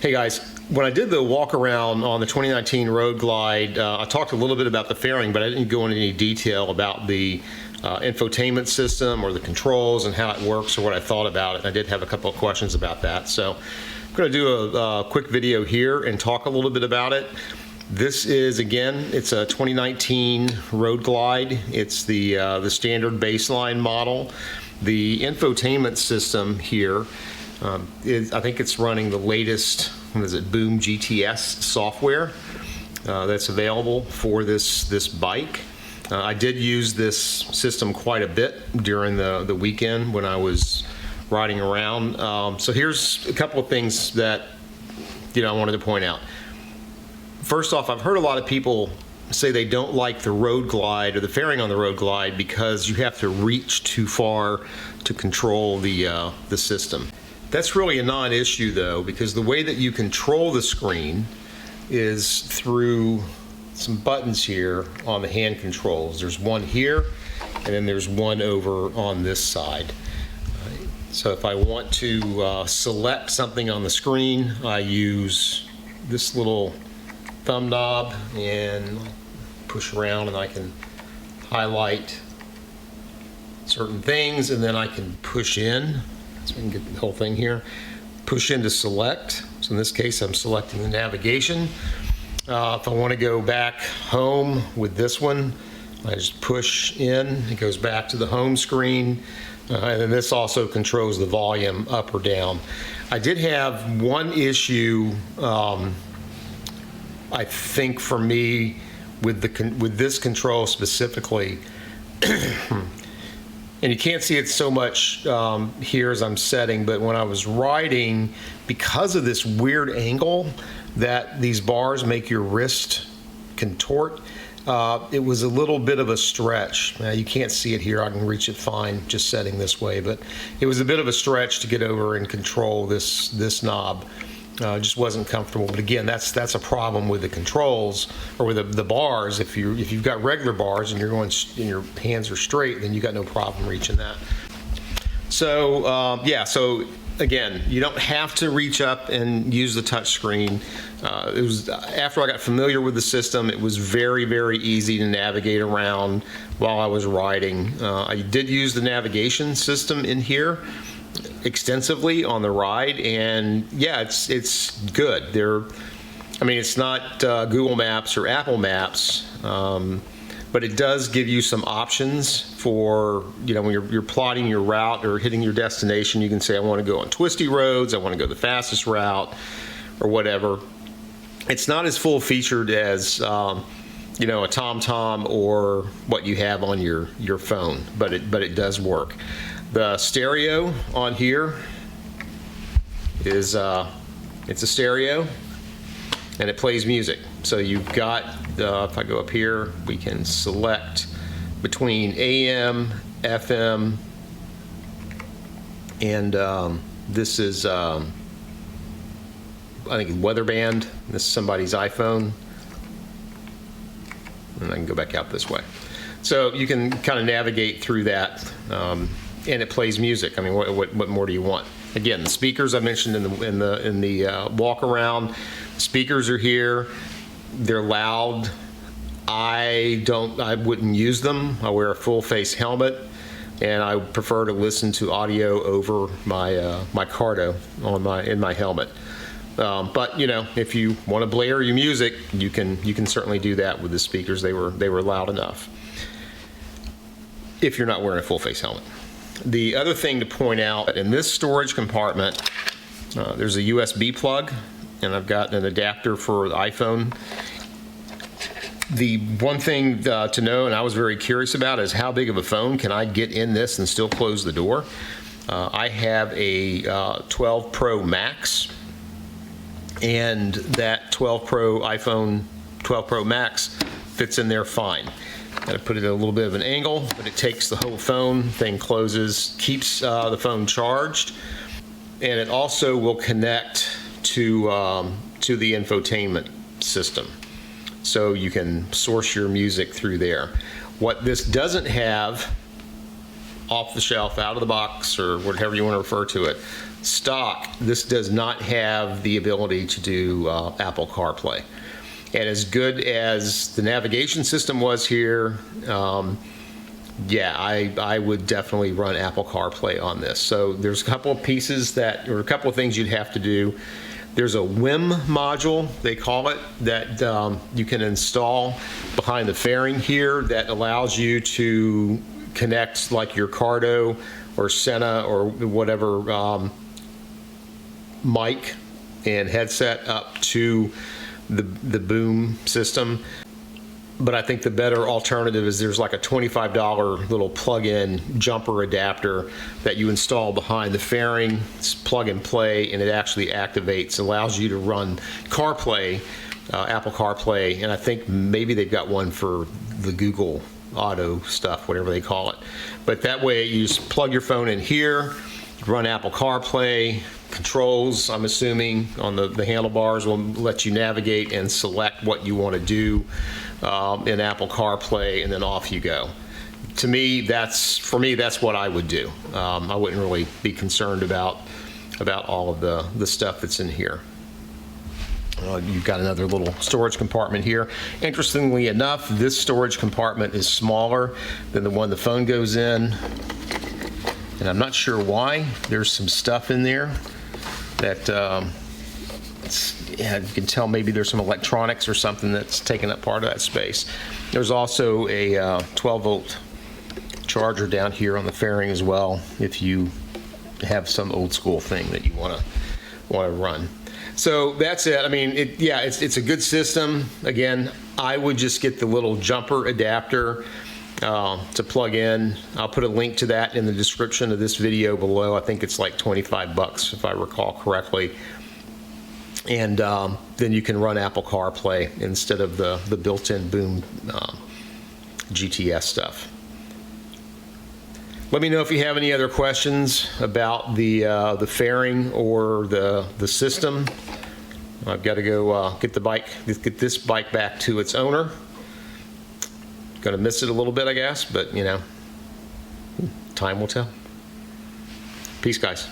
Hey guys, when I did the walk around on the 2019 Road Glide, I talked a little bit about the fairing, but I didn't go into any detail about the infotainment system or the controls and how it works or what I thought about it. I did have a couple of questions about that. So I'm going to do a quick video here and talk a little bit about it. This is, again, it's a 2019 Road Glide. It's the standard baseline model. The infotainment system here I think it's running the latest, what is it, Boom GTS software that's available for this bike. I did use this system quite a bit during the weekend when I was riding around. So here's a couple of things that I wanted to point out. First off, I've heard a lot of people say they don't like the Road Glide or the fairing on the Road Glide because you have to reach too far to control the system. That's really a non-issue though, because the way that you control the screen is through some buttons here on the hand controls. There's one here, and then there's one over on this side. So if I want to select something on the screen, I use this little thumb knob and push around, and I can highlight certain things, and then I can push in. So we can get the whole thing here. Push in to select. So in this case, I'm selecting the navigation. If I want to go back home with this one, I just push in. It goes back to the home screen. And then this also controls the volume up or down. I did have one issue, I think for me, with this control specifically. And you can't see it so much here as I'm setting, but when I was riding, because of this weird angle that these bars make your wrist contort, it was a little bit of a stretch. You can't see it here, I can reach it fine just setting this way, but it was a bit of a stretch to get over and control this knob. Just wasn't comfortable. But again, that's a problem with the controls or with the bars. If you've got regular bars and your hands are straight, then you got no problem reaching that. So yeah, so again, you don't have to reach up and use the touch screen. It was after I got familiar with the system, it was very, very easy to navigate around while I was riding. I did use the navigation system in here extensively on the ride, and yeah, it's good. I mean, it's not Google Maps or Apple Maps, but it does give you some options for, when you're plotting your route or hitting your destination. You can say, I want to go on twisty roads, I want to go the fastest route, or whatever. It's not as full featured as a TomTom or what you have on your phone, but it does work. The stereo on here is it's a stereo, and it plays music. So you've got, if I go up here, we can select between AM, FM, and this is I think Weatherband. This is somebody's iPhone, and I can go back out this way. So you can kind of navigate through that. And it plays music. I mean, what more do you want? Again, the speakers I mentioned in the walk around. Speakers are here. They're loud. I wouldn't use them. I wear a full face helmet, and I prefer to listen to audio over my Cardo in my helmet. But if you want to blare your music, you can certainly do that with the speakers. They were loud enough. If you're not wearing a full face helmet. The other thing to point out, in this storage compartment, there's a USB plug, and I've got an adapter for the iPhone. The one thing to know, and I was very curious about, is how big of a phone can I get in this and still close the door? I have a 12 Pro Max, and that iPhone 12 Pro Max fits in there fine. Got to put it at a little bit of an angle, but it takes the whole phone, thing closes, keeps the phone charged, and it also will connect to the infotainment system. So you can source your music through there. What this doesn't have off the shelf, out of the box, or whatever you want to refer to it, stock, this does not have the ability to do Apple CarPlay. And as good as the navigation system was here, yeah, I would definitely run Apple CarPlay on this. So there's a couple of pieces that, or a couple of things you'd have to do. There's a WIM module, they call it, that you can install behind the fairing here that allows you to connect like your Cardo or Senna or whatever mic and headset up to the boom system. But I think the better alternative is there's like a $25 little plug-in jumper adapter that you install behind the fairing. It's plug and play, and it actually activates, allows you to run CarPlay, Apple CarPlay, and I think maybe they've got one for the Google Auto stuff, whatever they call it. But that way you just plug your phone in here, run Apple CarPlay. Controls, I'm assuming, on the handlebars will let you navigate and select what you want to do in Apple CarPlay, and then off you go. To me, that's what I would do. I wouldn't really be concerned about all of the stuff that's in here. You've got another little storage compartment here. Interestingly enough, this storage compartment is smaller than the one the phone goes in, and I'm not sure why. There's some stuff in there that yeah, you can tell maybe there's some electronics or something that's taking up part of that space. There's also a 12-volt charger down here on the fairing as well, if you have some old school thing that you want to run. So that's it. I mean, it's a good system. Again, I would just get the little jumper adapter to plug in. I'll put a link to that in the description of this video below. I think it's like 25 bucks if I recall correctly. And then you can run Apple CarPlay instead of the built-in boom GTS stuff. Let me know if you have any other questions about the fairing or the system. I've got to go get this bike back to its owner. Gonna miss it a little bit, I guess, but you know, time will tell. Peace, guys.